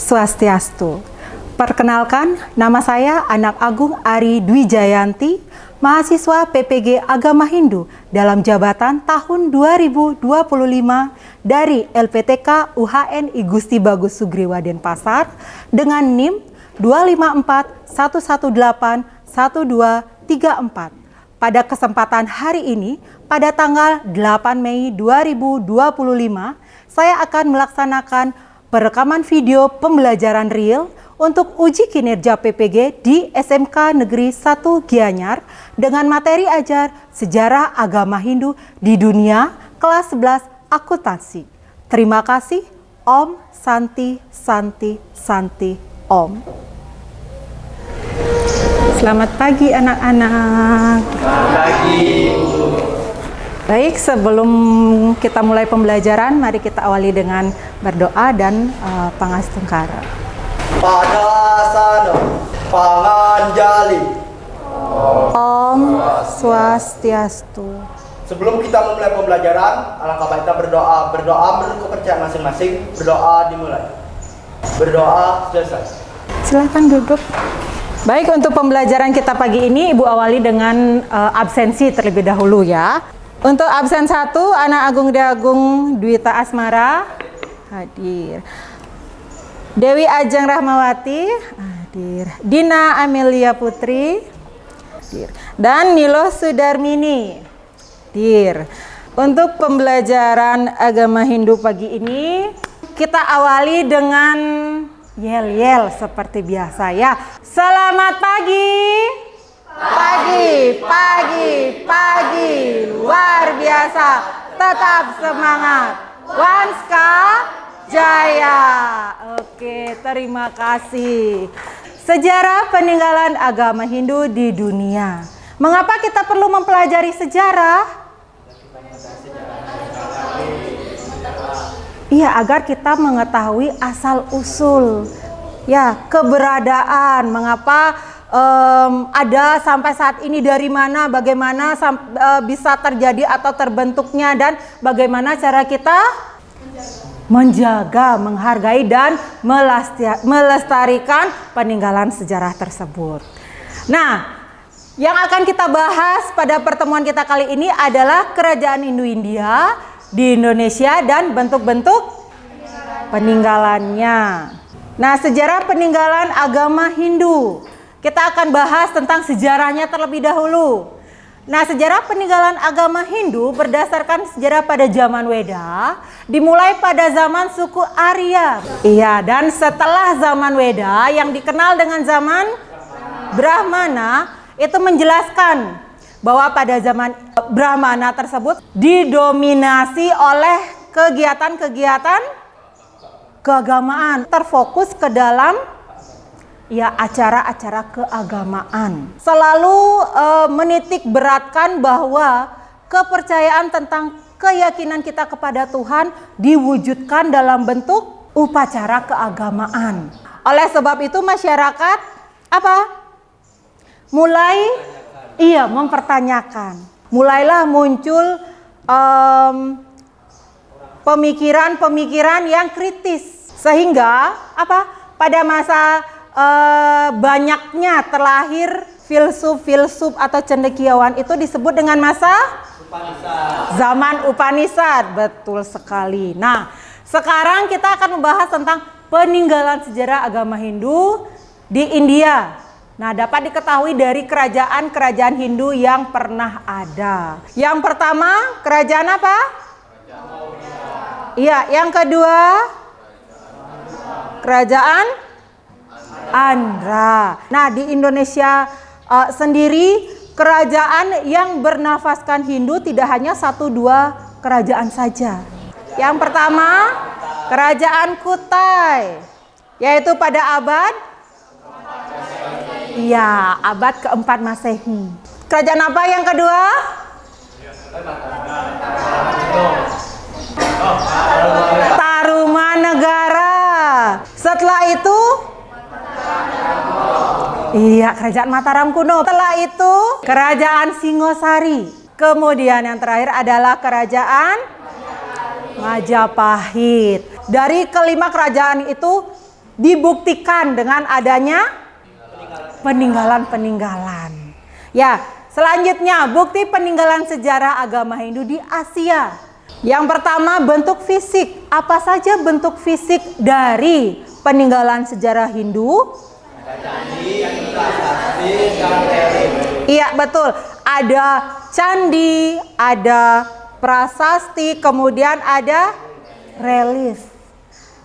Swastiastu. Perkenalkan, nama saya Anak Agung Ari Dwi Jayanti, mahasiswa PPG Agama Hindu dalam jabatan tahun 2025 dari LPTK UHN I Gusti Bagus Sugriwa Denpasar dengan NIM 254-118-1234. Pada kesempatan hari ini, pada tanggal 8 Mei 2025, saya akan melaksanakan perekaman video pembelajaran real untuk uji kinerja PPG di SMK Negeri 1 Gianyar dengan materi ajar Sejarah Agama Hindu di Dunia kelas 11 Akuntansi. Terima kasih. Om Santi Santi Santi Om. Selamat pagi anak-anak. Selamat pagi, Bu. Baik, sebelum kita mulai pembelajaran, mari kita awali dengan berdoa dan pangastungkara. Pada sana, panganjali. Om Swastiastu. Sebelum kita memulai pembelajaran, alangkah baiknya berdoa menurut kepercayaan masing-masing. Berdoa dimulai. Berdoa selesai. Silakan duduk. Baik, untuk pembelajaran kita pagi ini, Ibu awali dengan absensi terlebih dahulu ya. Untuk absen 1, Anak Agung Deagung Dwita Asmara hadir. Dewi Ajeng Rahmawati hadir. Dina Amelia Putri hadir. Dan Nilo Sudarmini hadir. Untuk pembelajaran agama Hindu pagi ini, kita awali dengan yel-yel seperti biasa ya. Selamat pagi. Pagi, pagi, pagi, luar biasa, tetap semangat, Wanska Jaya. Oke, terima kasih. Sejarah peninggalan agama Hindu di dunia. Mengapa kita perlu mempelajari sejarah? Iya, agar kita mengetahui asal-usul, ya, keberadaan, mengapa ada sampai saat ini, dari mana, bagaimana bisa terjadi atau terbentuknya, dan bagaimana cara kita menjaga, menghargai, dan melestarikan peninggalan sejarah tersebut. Nah, yang akan kita bahas pada pertemuan kita kali ini adalah kerajaan Hindu-India di Indonesia dan bentuk-bentuk peninggalannya. Nah, sejarah peninggalan agama Hindu. Kita akan bahas tentang sejarahnya terlebih dahulu. Nah, sejarah peninggalan agama Hindu berdasarkan sejarah pada zaman Weda, dimulai pada zaman suku Arya. Iya, dan setelah zaman Weda yang dikenal dengan zaman Brahmana, itu menjelaskan bahwa pada zaman Brahmana tersebut didominasi oleh kegiatan-kegiatan keagamaan, terfokus ke dalam ya acara-acara keagamaan. Selalu menitik beratkan bahwa kepercayaan tentang keyakinan kita kepada Tuhan diwujudkan dalam bentuk upacara keagamaan. Oleh sebab itu masyarakat mulai mempertanyakan. Mulailah muncul pemikiran-pemikiran yang kritis, sehingga pada masa banyaknya terlahir filsuf-filsuf atau cendekiawan itu disebut dengan masa zaman Upanishad. Betul sekali. Nah, sekarang kita akan membahas tentang peninggalan sejarah agama Hindu di India. Nah, dapat diketahui dari kerajaan-kerajaan Hindu yang pernah ada. Yang pertama, kerajaan apa? Iya, yang kedua, kerajaan Andhra. Nah, di Indonesia sendiri, kerajaan yang bernafaskan Hindu tidak hanya 1-2 kerajaan saja. Yang pertama, kerajaan Kutai, yaitu pada abad ke-4 Masehi. Kerajaan apa yang kedua? Tarumanegara. Setelah itu kerajaan Mataram kuno. Setelah itu kerajaan Singosari. Kemudian yang terakhir adalah kerajaan Majapahit. Dari kelima kerajaan itu dibuktikan dengan adanya peninggalan-peninggalan. Ya, selanjutnya bukti peninggalan sejarah agama Hindu di Asia. Yang pertama, bentuk fisik. Apa saja bentuk fisik dari peninggalan sejarah Hindu? Candi, prasasti, dan relif. Iya, betul. Ada candi, ada prasasti, kemudian ada relief.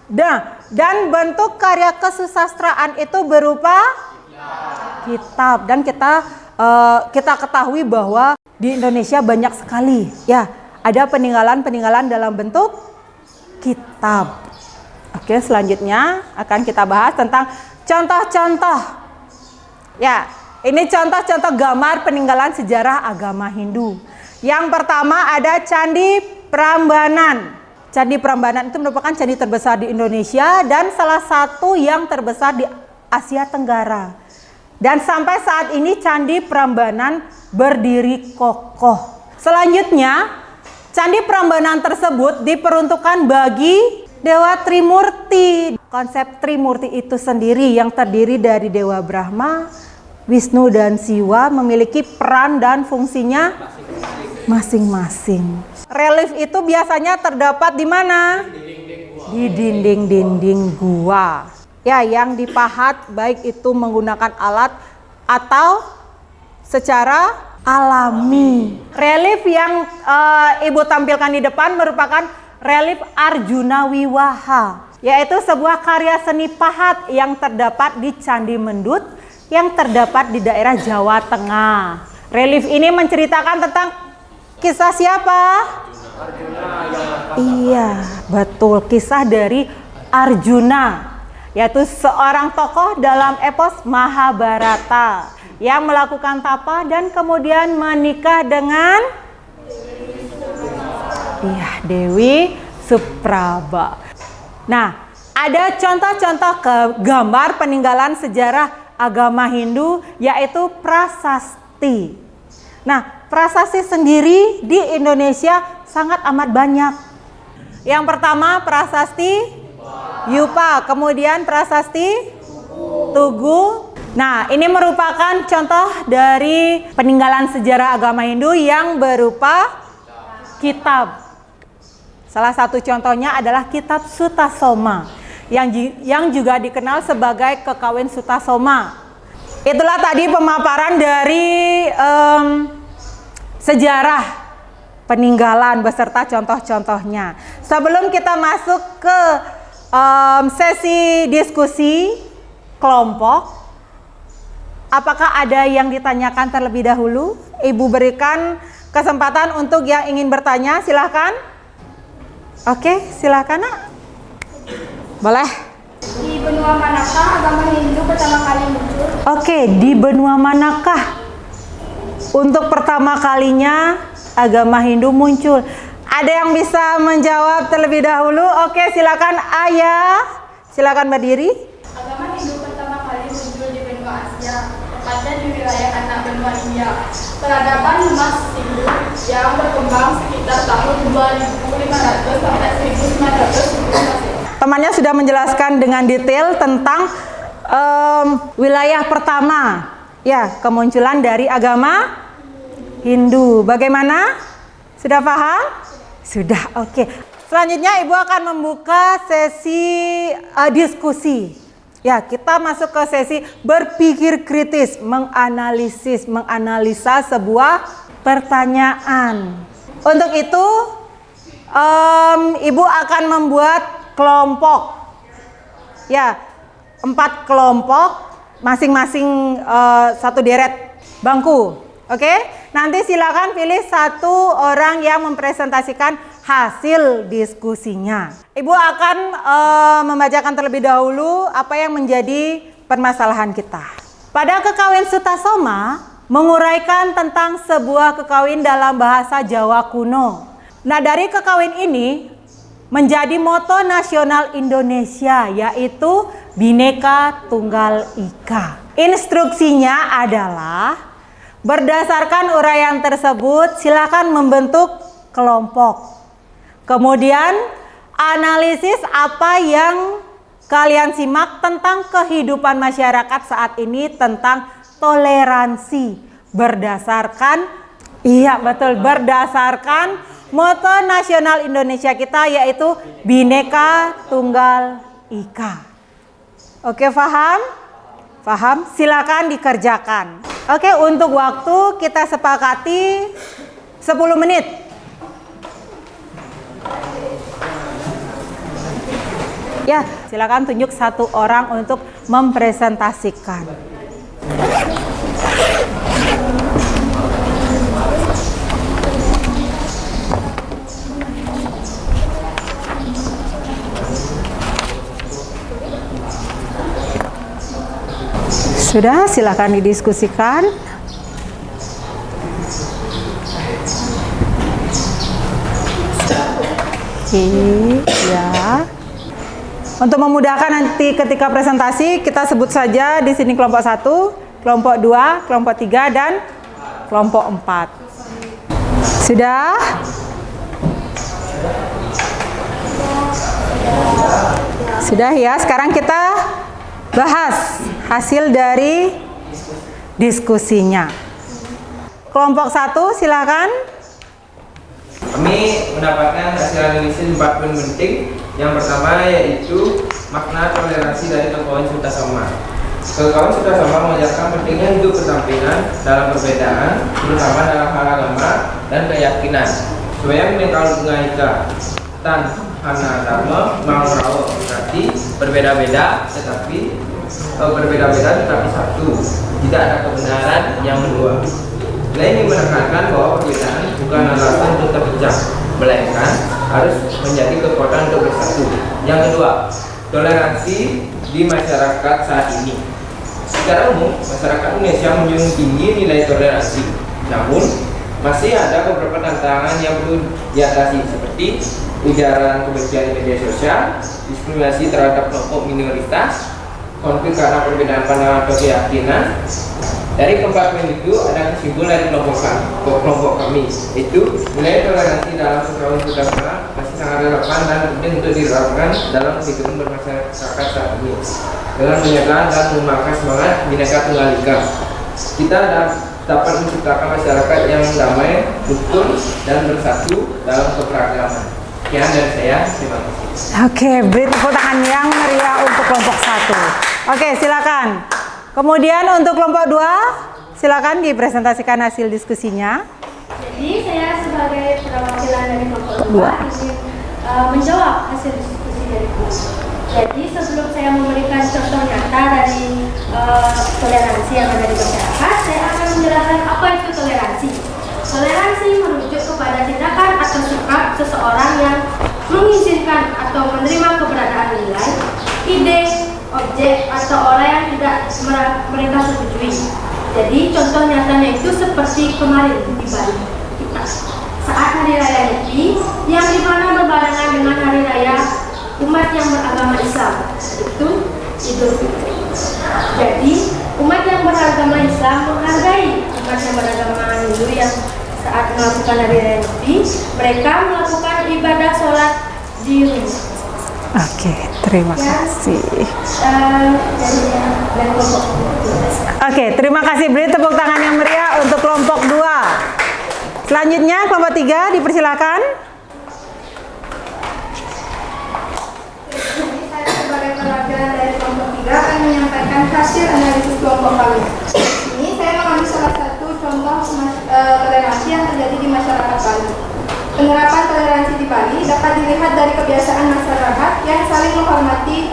Dan bentuk karya kesusastraan itu berupa kitab. Dan kita ketahui bahwa di Indonesia banyak sekali ya ada peninggalan-peninggalan dalam bentuk kitab. Oke, selanjutnya akan kita bahas tentang contoh-contoh. Ya, ini contoh-contoh gambar peninggalan sejarah agama Hindu. Yang pertama ada Candi Prambanan. Candi Prambanan itu merupakan candi terbesar di Indonesia dan salah satu yang terbesar di Asia Tenggara. Dan sampai saat ini Candi Prambanan berdiri kokoh. Selanjutnya, Candi Prambanan tersebut diperuntukkan bagi Dewa Trimurti. Konsep Trimurti itu sendiri yang terdiri dari Dewa Brahma, Wisnu dan Siwa memiliki peran dan fungsinya masing-masing. Relief itu biasanya terdapat di mana? Di dinding-dinding gua. Ya, yang dipahat baik itu menggunakan alat atau secara alami. Relief yang Ibu tampilkan di depan merupakan relief Arjuna Wiwaha, yaitu sebuah karya seni pahat yang terdapat di Candi Mendut yang terdapat di daerah Jawa Tengah. Relief ini menceritakan tentang kisah siapa? Arjuna. Iya, betul, kisah dari Arjuna, yaitu seorang tokoh dalam epos Mahabharata yang melakukan tapa dan kemudian menikah dengan Dewi Supraba. Nah, ada contoh-contoh gambar peninggalan sejarah agama Hindu yaitu prasasti. Nah, prasasti sendiri di Indonesia sangat amat banyak. Yang pertama prasasti Yupa, kemudian prasasti Tugu. Nah, ini merupakan contoh dari peninggalan sejarah agama Hindu yang berupa kitab. Salah satu contohnya adalah kitab Sutasoma yang juga dikenal sebagai Kekawin Sutasoma. Itulah tadi pemaparan dari sejarah peninggalan beserta contoh-contohnya. Sebelum kita masuk ke sesi diskusi kelompok, apakah ada yang ditanyakan terlebih dahulu? Ibu berikan kesempatan untuk yang ingin bertanya, silahkan. Oke, silahkan nak. Boleh. Di benua manakah agama Hindu pertama kali muncul? Oke, di benua manakah untuk pertama kalinya agama Hindu muncul? Ada yang bisa menjawab terlebih dahulu? Oke, silakan Ayah. Silakan berdiri. Agama Hindu pertama kali muncul di benua Asia, tepatnya di wilayah anak benua India. Peradaban emas Hindu yang berkembang sekitar tahun 2500 sampai 1900 sebelum Masehi. Temannya sudah menjelaskan dengan detail tentang wilayah pertama ya kemunculan dari agama Hindu. Bagaimana? Sudah paham? Sudah, oke. Selanjutnya Ibu akan membuka sesi diskusi. Ya, kita masuk ke sesi berpikir kritis, menganalisa sebuah pertanyaan. Untuk itu, Ibu akan membuat kelompok. Ya, 4 kelompok, masing-masing satu deret bangku. Oke, nanti silakan pilih satu orang yang mempresentasikan hasil diskusinya. Ibu akan membacakan terlebih dahulu apa yang menjadi permasalahan kita. Pada Kekawin Sutasoma menguraikan tentang sebuah kekawin dalam bahasa Jawa kuno. Nah, dari kekawin ini menjadi moto nasional Indonesia, yaitu Bhinneka Tunggal Ika. Instruksinya adalah berdasarkan uraian tersebut, silakan membentuk kelompok. Kemudian analisis apa yang Kalian simak tentang kehidupan masyarakat saat ini, tentang toleransi berdasarkan, iya betul, berdasarkan moto nasional Indonesia kita, yaitu Bhinneka Tunggal Ika. Oke, paham? Paham? Silakan dikerjakan. Oke, untuk waktu kita sepakati 10 menit. Ya, silakan tunjuk satu orang untuk mempresentasikan. Sudah, silakan didiskusikan. Oke, ya. Untuk memudahkan nanti ketika presentasi, kita sebut saja di sini kelompok 1, kelompok 2, kelompok 3, dan kelompok 4. Sudah? Sudah ya, sekarang kita bahas hasil dari diskusinya. Kelompok 1, silakan. Kami mendapatkan hasil analisis 4 poin penting. Yang pertama yaitu makna toleransi dari kawan sudah sama. Kawan sudah sama mengajarkan pentingnya hidup berdampingan dalam perbedaan, terutama dalam hal agama dan keyakinan. Supaya Bhinneka Tunggal Ika tan hana dharma mau rawo, berarti berbeda-beda tetapi satu. Tidak ada kebenaran yang dua. Lain menekankan bahwa perbedaan bukan alasan untuk terpecah, melainkan harus menjadi kekuatan untuk bersatu. Yang kedua, toleransi di masyarakat saat ini. Secara umum, masyarakat Indonesia menjunjung tinggi nilai toleransi. Namun, masih ada beberapa tantangan yang perlu diatasi, seperti ujaran kebencian di media sosial, diskriminasi terhadap kelompok minoritas, konflik karena perbedaan pandangan atau keyakinan. Dari keempat poin itu ada kesimpulan dari kelompok kami, itu nilai toleransi dalam perkawinan beragama masih sangat relevan dan penting untuk diterapkan dalam kehidupan bermasyarakat saat ini dengan menjaga dan memakai semangat Bhinneka Tunggal Ika. Kita dapat menciptakan masyarakat yang damai, rukun, dan bersatu dalam keberagaman. Sekian dari saya, terima kasih. Oke, beri tepuk tangan yang meriah untuk kelompok 1. Oke, silakan. Kemudian untuk kelompok 2, silakan dipresentasikan hasil diskusinya. Jadi saya sebagai perwakilan dari kelompok 2 ingin menjawab hasil diskusi dari kelompok. Jadi sebelum saya memberikan contoh nyata dari toleransi yang ada di masyarakat, saya akan menjelaskan apa itu toleransi. Toleransi merujuk kepada tindakan atau sikap seseorang yang mengizinkan atau menerima keberadaan nilai, ide, objek, atau orang yang tidak mereka setujui. Jadi contoh nyatanya itu seperti kemarin di Bali kita, saat Hari Raya Nyepi yang dimana berbarengan dengan Hari Raya umat yang beragama Islam, itu Idul Fitri. Jadi umat yang beragama Islam menghargai umat yang beragama Hindu yang saat melakukan Hari Raya Nyepi, mereka melakukan ibadah sholat di rumah. Oke, terima kasih. Oke, terima kasih. Beri tepuk tangan yang meriah untuk kelompok 2. Selanjutnya kelompok 3, dipersilakan. Jadi saya sebagai perwakilan dari kelompok 3 akan menyampaikan hasil analisis kelompok kami. Ini saya mengambil salah satu contoh toleransi yang terjadi di masyarakat Bali. Penerapan toleransi di Bali dapat dilihat dari kebiasaan masyarakat yang saling menghormati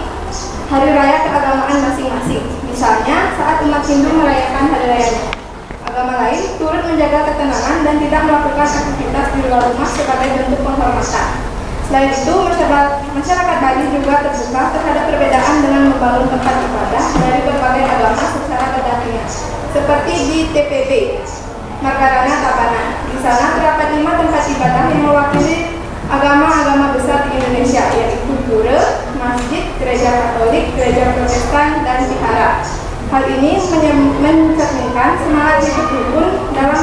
hari raya keagamaan masing-masing. Misalnya, saat umat Hindu merayakan hari rayanya, agama lain turut menjaga ketenangan dan tidak melakukan aktivitas di luar rumah sebagai bentuk penghormatan. Selain itu, masyarakat Bali juga terbuka terhadap perbedaan dengan membangun tempat ibadah dari berbagai agama secara berdampingan, seperti di TPB Margarana Tabanan. Di sana terdapat 5 tempat ibadah yang mewakili agama-agama besar di Indonesia, yaitu pura, masjid, gereja Katolik, gereja Protestan, dan vihara. Hal ini mencerminkan semangat hidup rukun dalam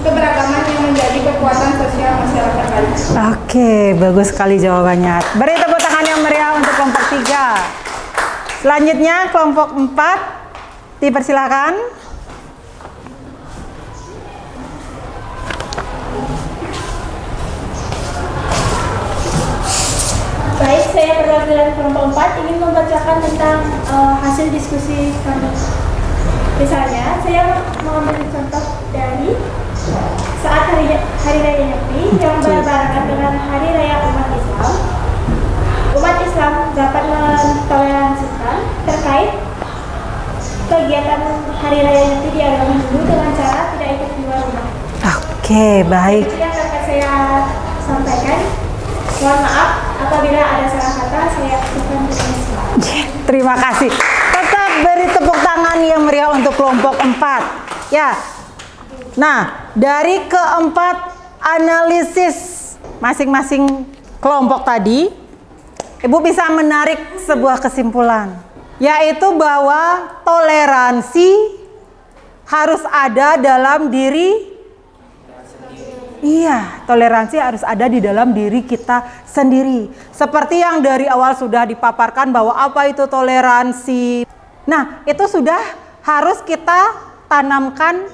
keberagaman yang menjadi kekuatan sosial masyarakat Bali. Oke, bagus sekali jawabannya. Beri tepuk tangan yang meriah untuk kelompok 3. Selanjutnya kelompok 4 dipersilakan. Baik, saya perwakilan kelompok 4 ingin membacakan tentang hasil diskusi kami. Misalnya, saya mengambil contoh dari saat Hari Raya Nyepi yang berbarengan dengan Hari Raya Umat Islam. Umat Islam dapat mentoleransikan terkait kegiatan Hari Raya Nyepi di agama Hindu dengan cara tidak ikut keluar rumah. Oke, baik. Itu yang dapat saya sampaikan. Mohon maaf apabila ada salah kata, saya ucapkan terima kasih. Terima kasih. Tetap beri tepuk tangan yang meriah untuk kelompok 4. Ya. Nah, dari keempat analisis masing-masing kelompok tadi, Ibu bisa menarik sebuah kesimpulan, yaitu bahwa toleransi harus ada dalam diri. Iya, toleransi harus ada di dalam diri kita sendiri. Seperti yang dari awal sudah dipaparkan bahwa apa itu toleransi. Nah, itu sudah harus kita tanamkan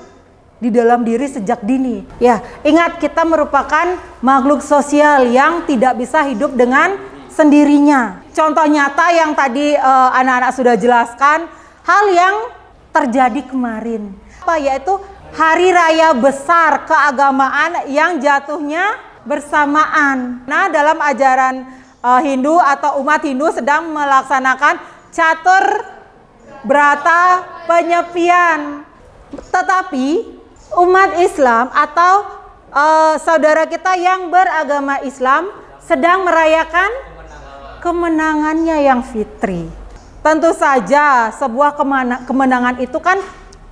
di dalam diri sejak dini. Ya, ingat kita merupakan makhluk sosial yang tidak bisa hidup dengan sendirinya. Contoh nyata yang tadi anak-anak sudah jelaskan, hal yang terjadi kemarin. Yaitu hari raya besar keagamaan yang jatuhnya bersamaan. Nah, dalam ajaran Hindu atau umat Hindu sedang melaksanakan catur brata penyepian. Tetapi umat Islam atau saudara kita yang beragama Islam sedang merayakan kemenangannya yang fitri. Tentu saja sebuah kemenangan itu kan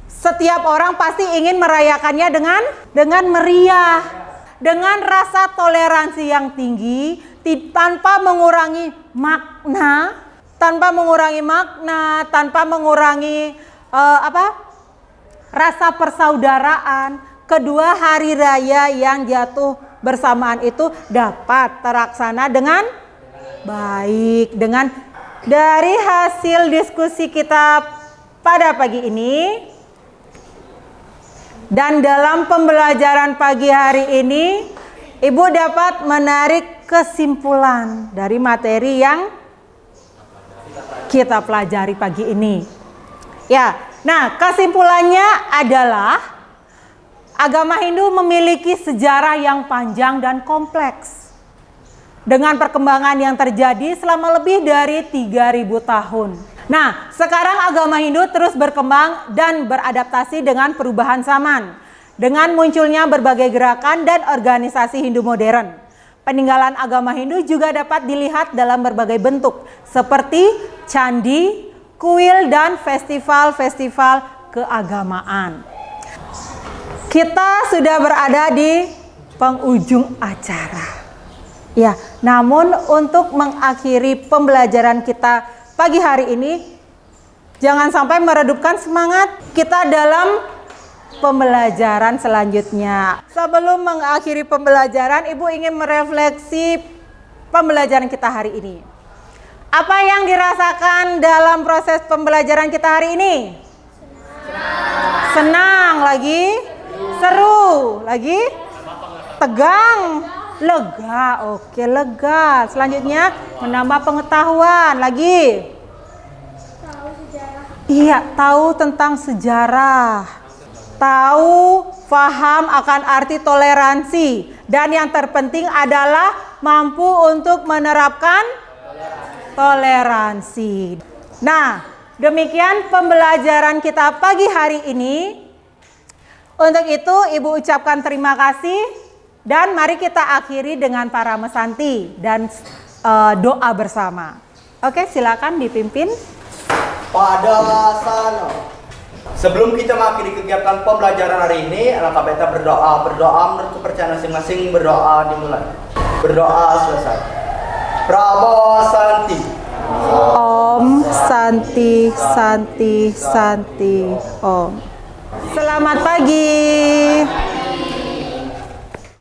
setiap orang pasti ingin merayakannya dengan meriah, dengan rasa toleransi yang tinggi, tanpa mengurangi makna, tanpa mengurangi rasa persaudaraan. Kedua hari raya yang jatuh bersamaan itu dapat terlaksana dengan baik. Dari hasil diskusi kita pada pagi ini dan dalam pembelajaran pagi hari ini, Ibu dapat menarik kesimpulan dari materi yang kita pelajari pagi ini. Ya, nah kesimpulannya adalah agama Hindu memiliki sejarah yang panjang dan kompleks dengan perkembangan yang terjadi selama lebih dari 3.000 tahun. Nah, sekarang agama Hindu terus berkembang dan beradaptasi dengan perubahan zaman. Dengan munculnya berbagai gerakan dan organisasi Hindu modern. Peninggalan agama Hindu juga dapat dilihat dalam berbagai bentuk, seperti candi, kuil, dan festival-festival keagamaan. Kita sudah berada di penghujung acara. Ya, namun untuk mengakhiri pembelajaran kita pagi hari ini, jangan sampai meredupkan semangat kita dalam pembelajaran selanjutnya. Sebelum mengakhiri pembelajaran, Ibu ingin merefleksi pembelajaran kita hari ini. Apa yang dirasakan dalam proses pembelajaran kita hari ini? Senang lagi? Seru lagi? Tegang? Lega, oke lega. Selanjutnya menambah pengetahuan lagi. Tahu sejarah. Iya, tahu tentang sejarah. Tahu, paham akan arti toleransi. Dan yang terpenting adalah mampu untuk menerapkan toleransi. Nah, demikian pembelajaran kita pagi hari ini. Untuk itu Ibu ucapkan terima kasih. Dan mari kita akhiri dengan para mesanti dan doa bersama. Oke, silakan dipimpin. Pada sana. Sebelum kita mengakhiri kegiatan pembelajaran hari ini, alangkah baik kita berdoa menurut kepercayaan masing-masing. Berdoa dimulai. Berdoa selesai. Prabo Santi. Om Santi Santi Santi Om. Selamat pagi.